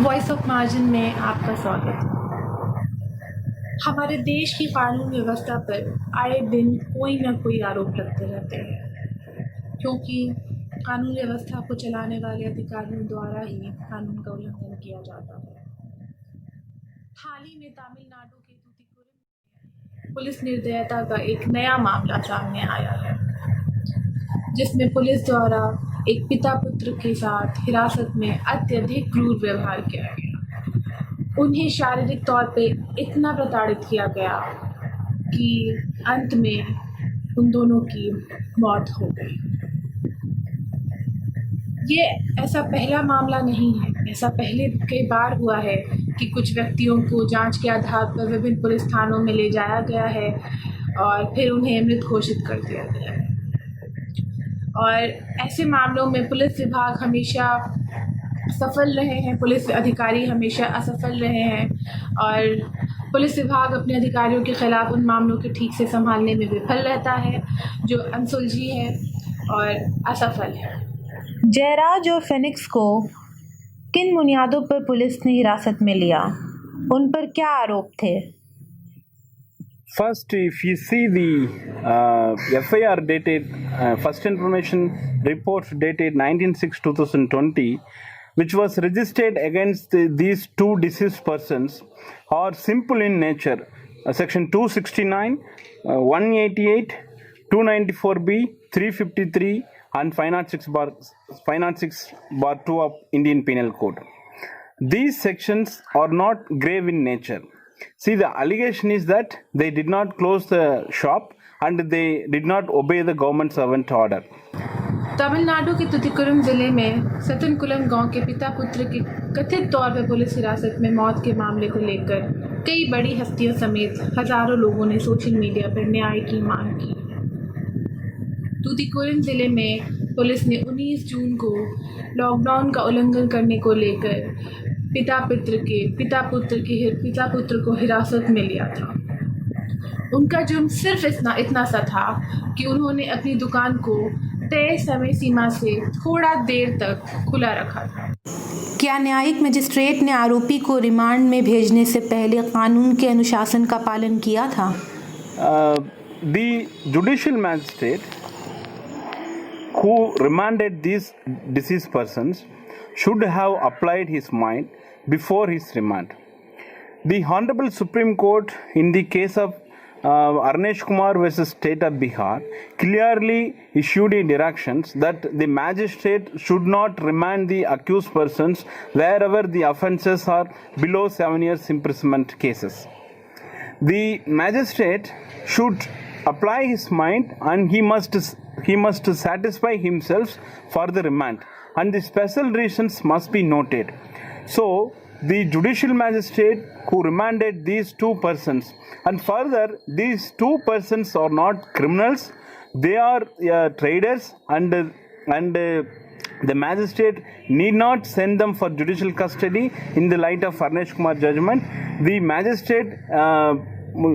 Voice of margin में आपका स्वागत है। हमारे देश की कानून व्यवस्था पर आए दिन कोई न कोई आरोप लगते रहते हैं, क्योंकि कानून व्यवस्था को चलाने वाले अधिकारियों द्वारा ही कानून का उल्लंघन किया जाता है। हाल ही में तमिलनाडु के तूतीकुरम पुलिस निर्दयता का एक नया मामला सामने आया है, जिसमें पुलिस द्वारा एक पिता पुत्र के साथ हिरासत में अत्यधिक क्रूर व्यवहार किया गया। उन्हें शारीरिक तौर पे इतना प्रताड़ित किया गया कि अंत में उन दोनों की मौत हो गई। ये ऐसा पहला मामला नहीं है, ऐसा पहले कई बार हुआ है कि कुछ व्यक्तियों को जांच के आधार पर विभिन्न पुलिस थानों में ले जाया गया है और फिर उन्हें मृत घोषित कर दिया गया है। और ऐसे मामलों में पुलिस विभाग हमेशा सफल रहे हैं, पुलिस अधिकारी हमेशा असफल रहे हैं और पुलिस विभाग अपने अधिकारियों के खिलाफ उन मामलों के ठीक से संभालने में विफल रहता है, जो अनसुलझी है और असफल है। जयराज और फेनिक्स को किन बुनियादों पर पुलिस ने हिरासत में लिया? उन पर क्या आरोप थे? First, if you see the FIR dated, first information report dated 19/6/2020, which was registered against these two deceased persons, are simple in nature. Section 269, 188, 294B, 353, and 506/2 of Indian Penal Code. These sections are not grave in nature. See, the allegation is that they did not close the shop and they did not obey the government servant order. Tamil Nadu के तूतीकुरम जिले में सतनकुलम गांव के पिता पुत्र की कथित तौर पर पुलिस हिरासत में मौत के मामले को लेकर कई बड़ी हस्तियों समेत हजारों लोगों ने सोशल मीडिया पर न्याय की मांग की। तूतीकुरम जिले में पुलिस ने 19 जून को लॉकडाउन का उल्लंघन करने को लेकर पिता पुत्र को हिरासत में लिया था। उनका जुर्म सिर्फ इतना सा था कि उन्होंने अपनी दुकान को तय समय सीमा से थोड़ा देर तक खुला रखा था। क्या न्यायिक मजिस्ट्रेट ने आरोपी को रिमांड में भेजने से पहले कानून के अनुशासन का पालन किया था? The judicial magistrate who remanded these deceased persons should have applied his mind before his remand. The Honorable Supreme Court in the case of Arnesh Kumar versus State of Bihar clearly issued directions that the magistrate should not remand the accused persons wherever the offences are below 7 years imprisonment cases. The magistrate should apply his mind and he must satisfy himself for the remand, and the special reasons must be noted. So the judicial magistrate who remanded these two persons, and further these two persons are not criminals, they are traders, and the magistrate need not send them for judicial custody in the light of Arnesh Kumar judgment. The magistrate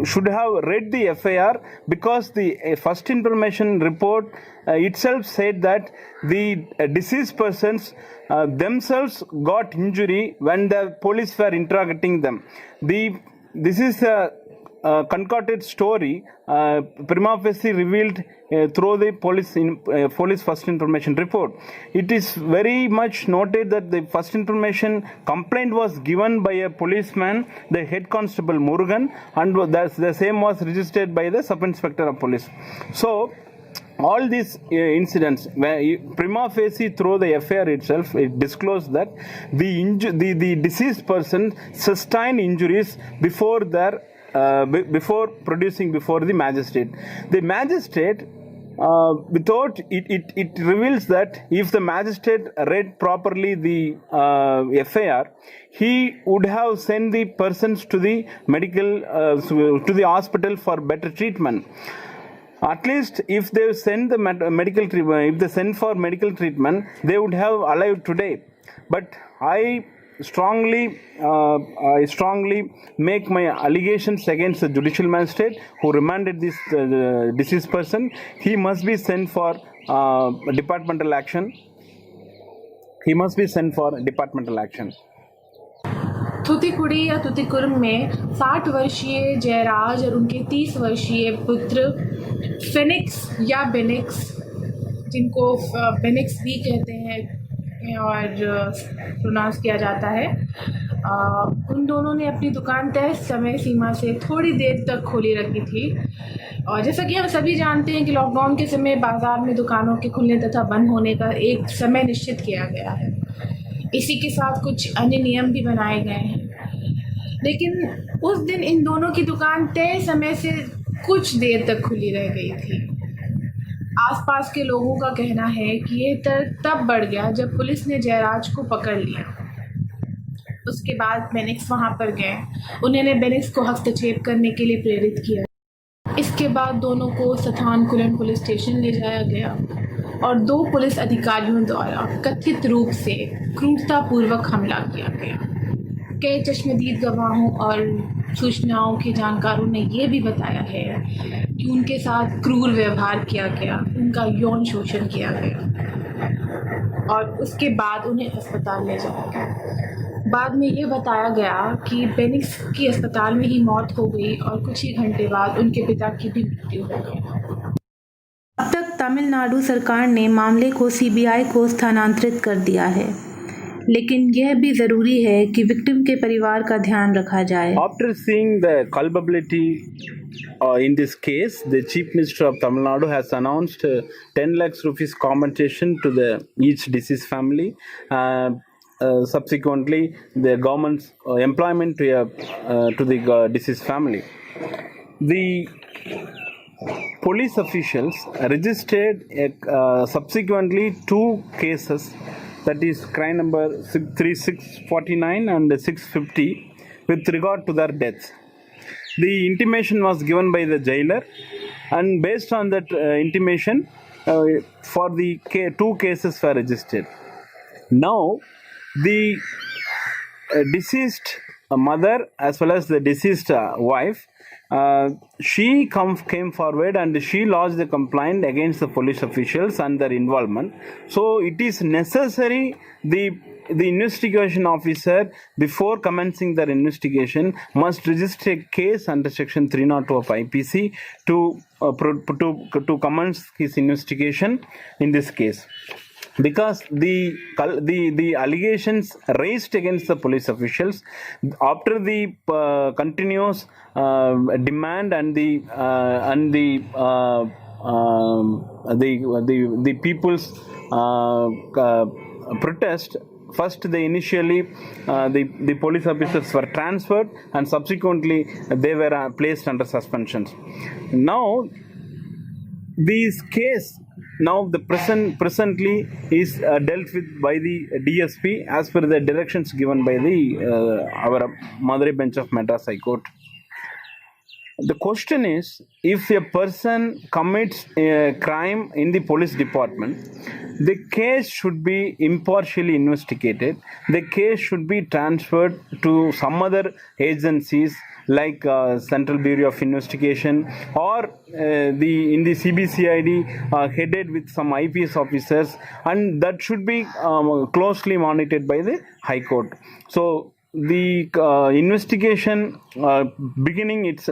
should have read the FIR, because the first information report itself said that the deceased persons themselves got injury when the police were interrogating them. This is a concocted story, prima facie revealed through the police first information report. It is very much noted that the first information complaint was given by a policeman, the head constable Murugan, and the same was registered by the sub inspector of police. So all these incidents, prima facie through the FIR itself, it disclosed that the deceased person sustained injuries before producing before the magistrate. The magistrate, it reveals that if the magistrate read properly the FIR, he would have sent the persons to the to the hospital for better treatment. At least if they send the medical treatment, if they send for medical treatment, they would have alive today. But I strongly make my allegations against the judicial magistrate who remanded this deceased person. He must be sent for departmental action. Thoothukudi या तूतीकुरम में 60 वर्षीय जयराज और उनके 30 वर्षीय पुत्र Phoenix या बेनिक्स, जिनको बेनिक्स भी कहते हैं और प्रोनाउंस किया जाता है, उन दोनों ने अपनी दुकान तय समय सीमा से थोड़ी देर तक खोली रखी थी। और जैसा कि हम सभी जानते हैं कि लॉकडाउन के समय बाज़ार में दुकानों के खुलने तथा बंद होने का एक समय निश्चित किया गया है। इसी के साथ कुछ अन्य नियम भी बनाए गए हैं, लेकिन उस दिन इन दोनों की दुकान तय समय से कुछ देर तक खुली रह गई थी। आसपास के लोगों का कहना है कि ये तर्क तब बढ़ गया जब पुलिस ने जयराज को पकड़ लिया। उसके बाद बेनिक्स वहाँ पर गए, उन्होंने बेनिक्स को हस्तक्षेप करने के लिए प्रेरित किया। इसके बाद दोनों को सथानकुलन पुलिस स्टेशन ले जाया गया और 2 पुलिस अधिकारियों द्वारा कथित रूप से क्रूरतापूर्वक हमला किया गया। कई चश्मदीद गवाहों और सूचनाओं के जानकारों ने यह भी बताया है कि उनके साथ क्रूर व्यवहार किया गया, उनका यौन शोषण किया गया और उसके बाद उन्हें अस्पताल ले जाया गया। बाद में ये बताया गया कि बेनिक्स की अस्पताल में ही मौत हो गई और कुछ ही घंटे बाद उनके पिता की भी मृत्यु हो गई। अब तक तमिलनाडु सरकार ने मामले को सीबीआई को स्थानांतरित कर दिया है, लेकिन यह भी ज़रूरी है कि विक्टिम के परिवार का ध्यान रखा जाए। After seeing the culpability in this case, the Chief Minister of Tamil Nadu has announced 10 lakhs rupees compensation to each deceased family. Subsequently, the government's employment to the deceased family. The police officials registered subsequently 2 cases, that is crime number 3649 and 650, with regard to their deaths. The intimation was given by the jailer, and based on that intimation, for the 2 cases were registered. Now, the deceased mother as well as the deceased wife, she came forward and she lodged the complaint against the police officials and their involvement. So it is necessary the investigation officer, before commencing their investigation, must register a case under section 302 of IPC to commence his investigation in this case. Because the allegations raised against the police officials, after the continuous demand and the people's protest, first they initially the police officers were transferred and subsequently they were placed under suspensions. Now this case the presently is dealt with by the DSP as per the directions given by our Madurai bench of Madras High Court. The question is, if a person commits a crime in the police department, the case should be impartially investigated. The case should be transferred to some other agencies like Central Bureau of Investigation or in the CBCID headed with some IPS officers, and that should be closely monitored by the High Court. So the investigation beginning at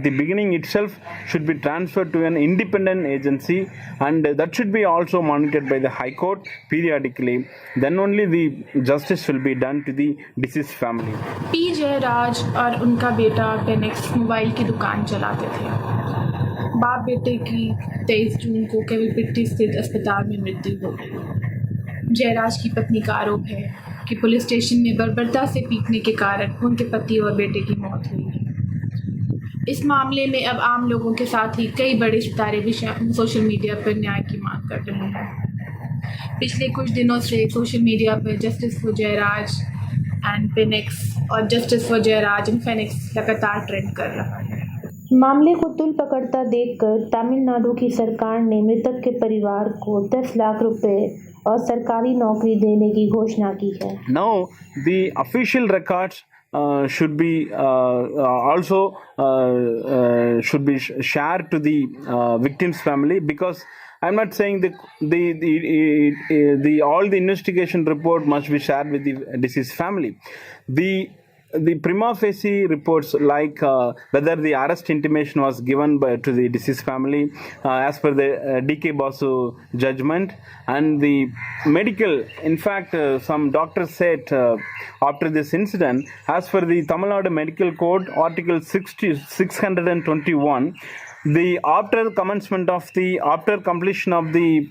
the beginning itself should be transferred to an independent agency, and that should be also monitored by the High Court periodically. Then only the justice will be done to the deceased family. P Jayaraj और उनका बेटा Bennix mobile की दुकान चलाते थे। बाप बेटे की 23 जून को केवलपिट्टी स्थित अस्पताल में मृत्यु हो गई। जयराज की पत्नी का आरोप है कि पुलिस स्टेशन में बर्बरता से पीटने के कारण उनके पति और बेटे की मौत हुई है। इस मामले में अब आम लोगों के साथ ही कई बड़े सितारे भी सोशल मीडिया पर न्याय की मांग कर रहे हैं। पिछले कुछ दिनों से सोशल मीडिया पर justice for Jayaraj and Fenix और justice for Jayaraj and Fenix लगातार ट्रेंड कर रहा है। मामले को तुल पकड़ता देखकर तमिलनाडु की सरकार ने मृतक के परिवार को 10 लाख रुपए और सरकारी नौकरी देने की घोषणा की है। Now the official records should be also should be shared to the victim's family, because I'm not saying the all the investigation report must be shared with the deceased family. The the prima facie reports, like whether the arrest intimation was given to the deceased family as per the D.K. Basu judgment, and the medical, in fact, some doctors said after this incident, as per the Tamil Nadu Medical Code, Article 621, the after completion of the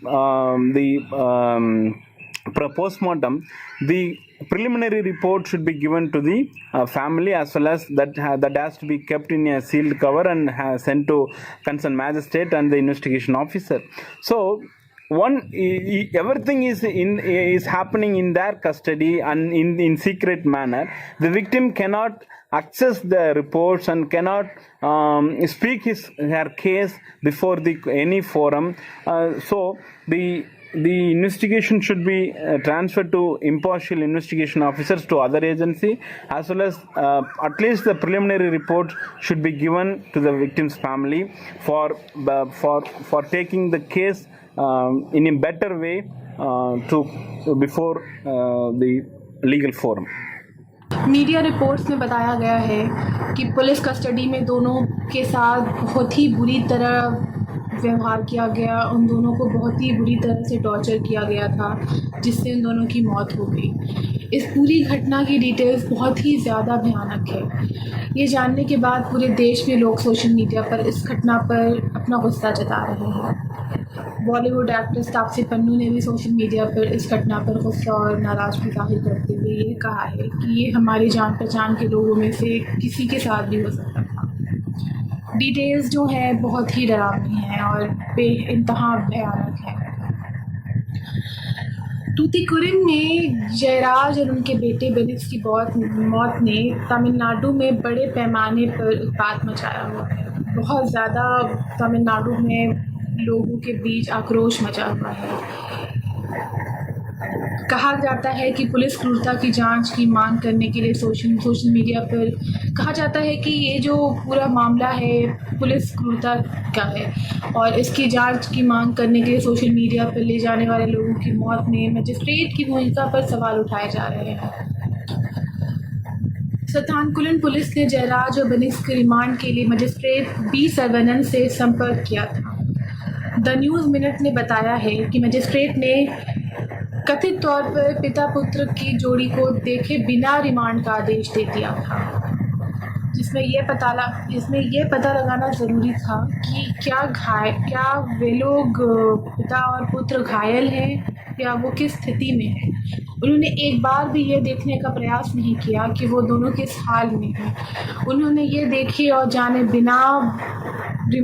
postmortem, the preliminary report should be given to the family, as well as that has to be kept in a sealed cover and sent to concerned magistrate and the investigation officer. So everything is happening in their custody and in secret manner. The victim cannot access the reports and cannot speak her case before any forum. So the investigation should be transferred to impartial investigation officers to other agency, as well as at least the preliminary report should be given to the victim's family for taking the case in a better way before the legal forum. Media reports में बताया गया है कि police custody में दोनों के साथ बहुत ही बुरी तरह व्यवहार किया गया, उन दोनों को बहुत ही बुरी तरह से टॉर्चर किया गया था, जिससे उन दोनों की मौत हो गई। इस पूरी घटना की डिटेल्स बहुत ही ज़्यादा भयानक है। ये जानने के बाद पूरे देश में लोग सोशल मीडिया पर इस घटना पर अपना गुस्सा जता रहे हैं। बॉलीवुड एक्ट्रेस तापसी पन्नू ने भी सोशल मीडिया पर इस घटना पर गुस्सा और नाराज़गी जाहिर करते हुए ये कहा है कि ये हमारी जान पहचान के लोगों में से किसी के साथ भी हो सकता था। डिटेल्स जो है बहुत ही डरावनी हैं और बेइंतहा भयानक है। तूतीकुरिन में जयराज और उनके बेटे बेनिक्स की मौत ने तमिलनाडु में बड़े पैमाने पर उत्पात मचाया हुआ है। बहुत ज़्यादा तमिलनाडु में लोगों के बीच आक्रोश मचा हुआ है। कहा जाता है कि पुलिस क्रूरता की जांच की मांग करने के लिए सोशल मीडिया पर कहा जाता है कि ये जो पूरा मामला है पुलिस क्रूरता का है, और इसकी जांच की मांग करने के लिए सोशल मीडिया पर ले जाने वाले लोगों की मौत में मजिस्ट्रेट की भूमिका पर सवाल उठाए जा रहे हैं। सतानकुलन पुलिस ने जयराज और बेनिक्स के रिमांड के लिए मजिस्ट्रेट बी सर्वनन से संपर्क किया था। द न्यूज़ मिनट ने बताया है कि मजिस्ट्रेट ने कथित तौर पर पिता पुत्र की जोड़ी को देखे बिना रिमांड का आदेश दे दिया था, जिसमें यह पता लगाना ज़रूरी था कि क्या वे लोग पिता और पुत्र घायल हैं या वो किस स्थिति में हैं। उन्होंने एक बार भी ये देखने का प्रयास नहीं किया कि वो दोनों किस हाल में हैं। उन्होंने ये देखे और जाने बिना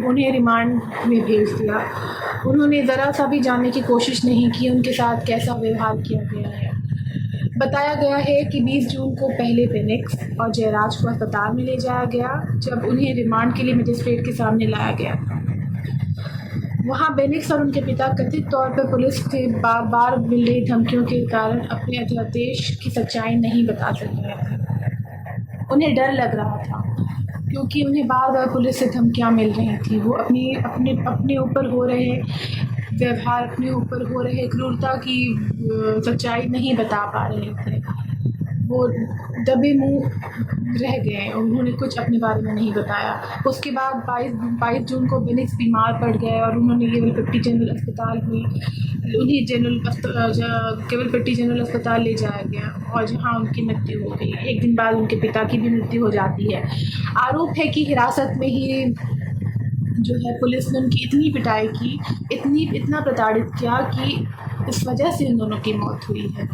उन्हें रिमांड में भेज दिया। उन्होंने ज़रा सा भी जानने की कोशिश नहीं की उनके साथ कैसा व्यवहार किया गया है। बताया गया है कि 20 जून को पहले बेनिक्स और जयराज को अस्पताल में ले जाया गया, जब उन्हें रिमांड के लिए मजिस्ट्रेट के सामने लाया गया था। वहाँ बेनिक्स और उनके पिता कथित तौर पर पुलिस से बार बार मिल रही धमकियों के कारण अपने अध्यादेश की सच्चाई नहीं बता सके थे। उन्हें डर लग रहा था क्योंकि उन्हें बार बार पुलिस से धमकियाँ मिल रही थी। वो अपने ऊपर हो रहे व्यवहार, अपने ऊपर हो रहे क्रूरता की सच्चाई नहीं बता पा रहे थे। वो दबे मुंह रह गए, उन्होंने कुछ अपने बारे में नहीं बताया। उसके बाद 22 जून को बेनिक्स बीमार पड़ गए और उन्होंने केवल पट्टी जनरल अस्पताल ले जाया गया और जहां उनकी मृत्यु हो गई। एक दिन बाद उनके पिता की भी मृत्यु हो जाती है। आरोप है कि हिरासत में ही जो है पुलिस ने उनकी इतनी पिटाई की, इतना प्रताड़ित किया कि इस वजह से उन दोनों की मौत हुई है।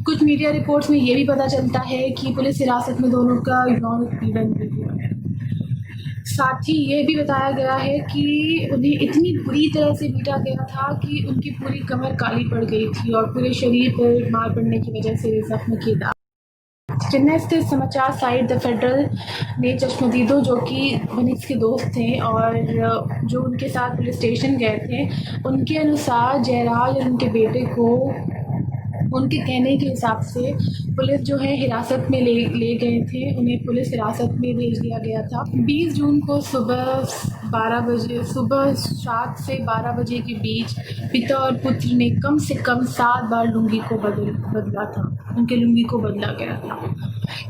कुछ मीडिया रिपोर्ट्स में ये भी पता चलता है कि पुलिस हिरासत में दोनों का यौन उत्पीड़न भी हुआ है। साथ ही ये भी बताया गया है कि उन्हें इतनी बुरी तरह से पीटा गया था कि उनकी पूरी कमर काली पड़ गई थी और पूरे शरीर पर मार पड़ने की वजह से जख्म के दाग। चेन्नई स्थित समाचार साइट द फेडरल ने चश्मदीदों जो कि बेनिक्स के दोस्त थे और जो उनके साथ पुलिस स्टेशन गए थे, उनके अनुसार जयराज और उनके बेटे को उनके कहने के हिसाब से पुलिस जो है हिरासत में ले गए थे। उन्हें पुलिस हिरासत में भेज दिया गया था। 20 जून को सुबह 7 से 12 बजे के बीच पिता और पुत्र ने कम से कम 7 बार लुंगी को बदला था। उनके लुंगी को बदला गया था।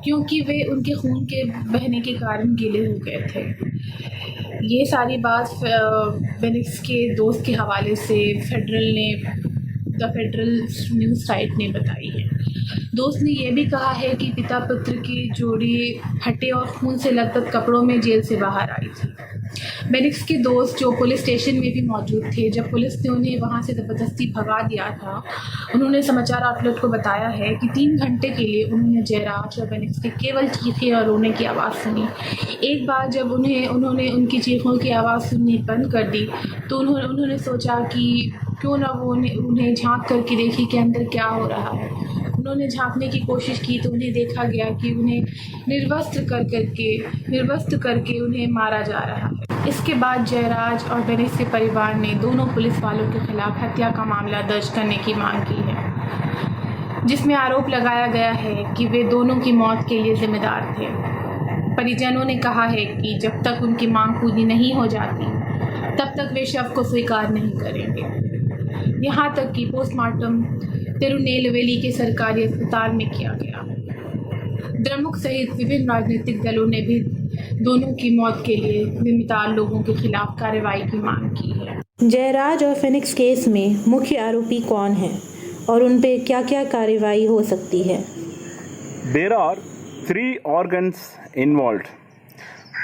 क्योंकि वे उनके खून के बहने के कारण गीले हो गए थे। ये सारी बात बेनिक्स के दोस्त के हवाले से द फेडरल न्यूज़ साइट ने बताई है। दोस्त ने यह भी कहा है कि पिता पुत्र की जोड़ी फटे और खून से लथपथ कपड़ों में जेल से बाहर आई थी। बेनिक्स के दोस्त जो पुलिस स्टेशन में भी मौजूद थे जब पुलिस ने उन्हें वहां से ज़बरदस्ती भगा दिया था, उन्होंने समाचार आउटलेट को बताया है कि 3 घंटे के लिए उन्होंने जयराज और बेनिक्स के केवल चीखे और रोने की आवाज़ सुनी। एक बार जब उन्होंने उनकी चीखों की आवाज़ सुननी बंद कर दी तो उन्होंने सोचा कि क्यों ना वो उन्हें झांक करके देखे कि अंदर क्या हो रहा है। उन्होंने झांकने की कोशिश की तो उन्हें देखा गया कि उन्हें निर्वस्त्र करके उन्हें मारा जा रहा है। इसके बाद जयराज और बेनिक्स के परिवार ने दोनों पुलिस वालों के खिलाफ हत्या का मामला दर्ज करने की मांग की है, जिसमें आरोप लगाया गया है कि वे दोनों की मौत के लिए जिम्मेदार थे। परिजनों ने कहा है कि जब तक उनकी मांग पूरी नहीं हो जाती तब तक वे शव को स्वीकार नहीं करेंगे। यहाँ तक कि पोस्टमार्टम तिरुनेलवेली के सरकारी अस्पताल में किया गया। द्रमुक सहित विभिन्न राजनीतिक दलों ने भी दोनों की मौत के लिए जिम्मेदार लोगों के खिलाफ कार्रवाई की मांग की है। जयराज और फिनिक्स केस में मुख्य आरोपी कौन हैं और उन पे क्या-क्या कार्रवाई हो सकती है? There are 3 organs involved.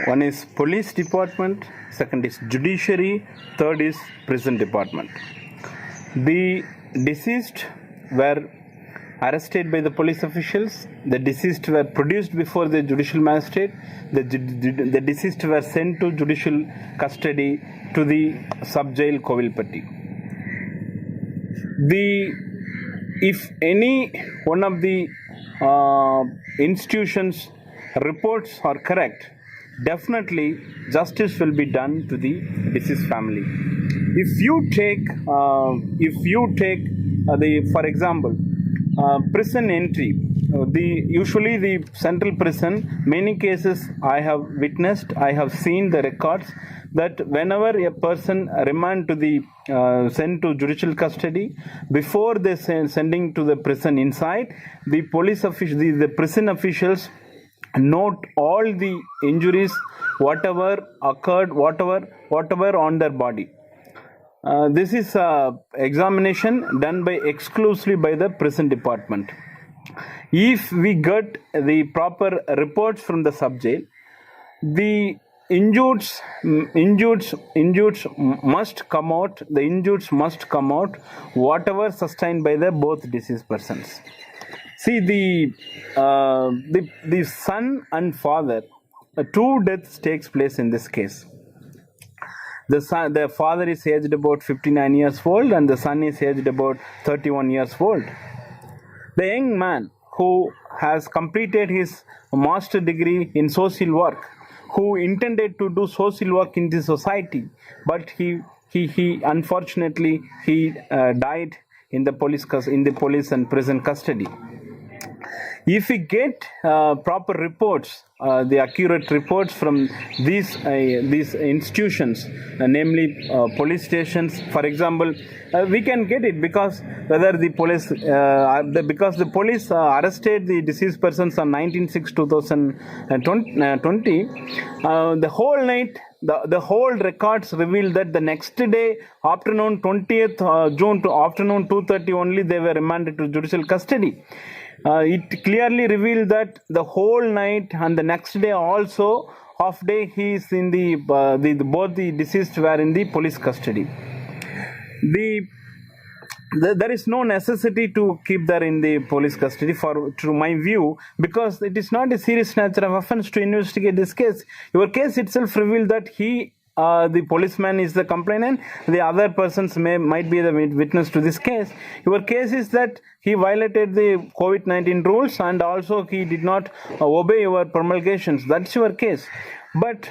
One is police department, second is judiciary, third is prison department. The deceased were arrested by the police officials. The deceased were produced before the judicial magistrate. The deceased were sent to judicial custody to the sub-jail Kovilpatti. If any one of the institutions reports are correct, definitely justice will be done to the deceased family. If you take for example, prison entry, usually the central prison, many cases I have witnessed, I have seen the records that whenever a person remand to the sent to judicial custody, before they sending to the prison inside, the police official, the prison officials note all the injuries, whatever occurred, whatever on their body. This is examination done exclusively by the prison department. If we get the proper reports from the sub-jail, the injured must come out. The injured must come out, whatever sustained by the both deceased persons. See, the son and father, 2 deaths takes place in this case. The father is aged about 59 years old and the son is aged about 31 years old. The young man who has completed his master degree in social work, who intended to do social work in the society, but he unfortunately died in the police and prison custody. If we get proper reports, the accurate reports from these institutions, namely police stations, for example, we can get it because whether the police, because the police arrested the deceased persons on 19/6/2020, the whole night. The whole records reveal that the next day, afternoon 20th June to afternoon 2:30 only, they were remanded to judicial custody. It clearly revealed that the whole night and the next day also, half day, he is in both the deceased were in the police custody. There is no necessity to keep them in the police custody, to my view, because it is not a serious nature of offense to investigate this case. Your case itself revealed that the policeman is the complainant, the other persons might be the witness to this case. Your case is that he violated the COVID-19 rules and also he did not obey your promulgations. That's your case. But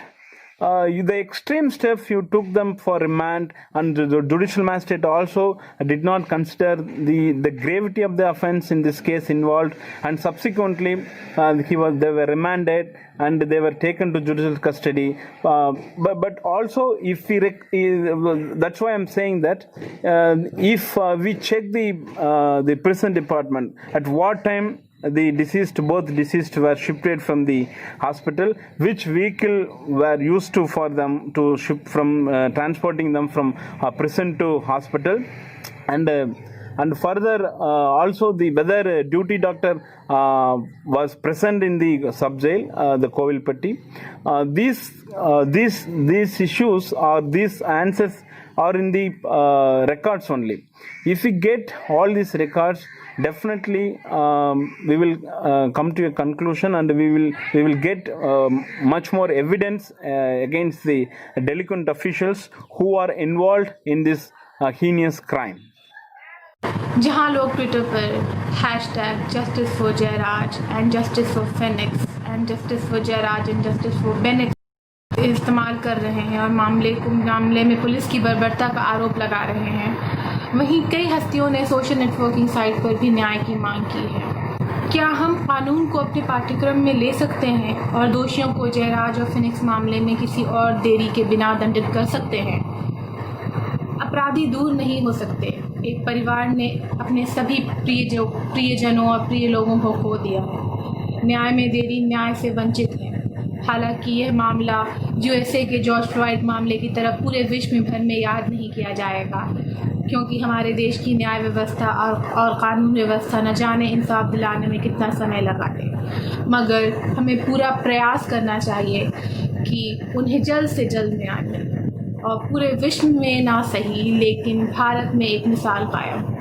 the extreme steps you took them for remand, and the judicial magistrate also did not consider the gravity of the offense in this case involved, and subsequently they were remanded and they were taken to judicial custody. But also, that's why I'm saying that if we check the prison department, at what time the both deceased were shifted from the hospital, which vehicle were used for them to ship from transporting them from prison to hospital, and further also the whether duty doctor was present in the sub jail, the Kovilpatti. These issues or these answers are in the records only. If we get all these records, definitely we will come to a conclusion, and we will get much more evidence against the delinquent officials who are involved in this heinous crime. जहां लोग Twitter पर #Justice for Jayaraj and Justice for Phoenix and Justice for Jayaraj and Justice for Bennett इस्तेमाल कर रहे हैं और मामले में पुलिस की बर्बरता का आरोप लगा रहे हैं, वहीं कई हस्तियों ने सोशल नेटवर्किंग साइट पर भी न्याय की मांग की है। क्या हम कानून को अपने पाठ्यक्रम में ले सकते हैं और दोषियों को जयराज और फिनिक्स मामले में किसी और देरी के बिना दंडित कर सकते हैं? अपराधी दूर नहीं हो सकते। एक परिवार ने अपने सभी प्रियजनों और प्रिय लोगों को खो दिया है। न्याय में देरी न्याय से वंचित है। हालांकि यह मामला यूएसए के जॉर्ज फ्लॉयड मामले की तरह पूरे विश्व भर में याद नहीं किया जाएगा, क्योंकि हमारे देश की न्याय व्यवस्था और कानून व्यवस्था न जाने इंसाफ दिलाने में कितना समय लगा है। मगर हमें पूरा प्रयास करना चाहिए कि उन्हें जल्द से जल्द न्याय मिले और पूरे विश्व में ना सही लेकिन भारत में एक मिसाल कायम हो।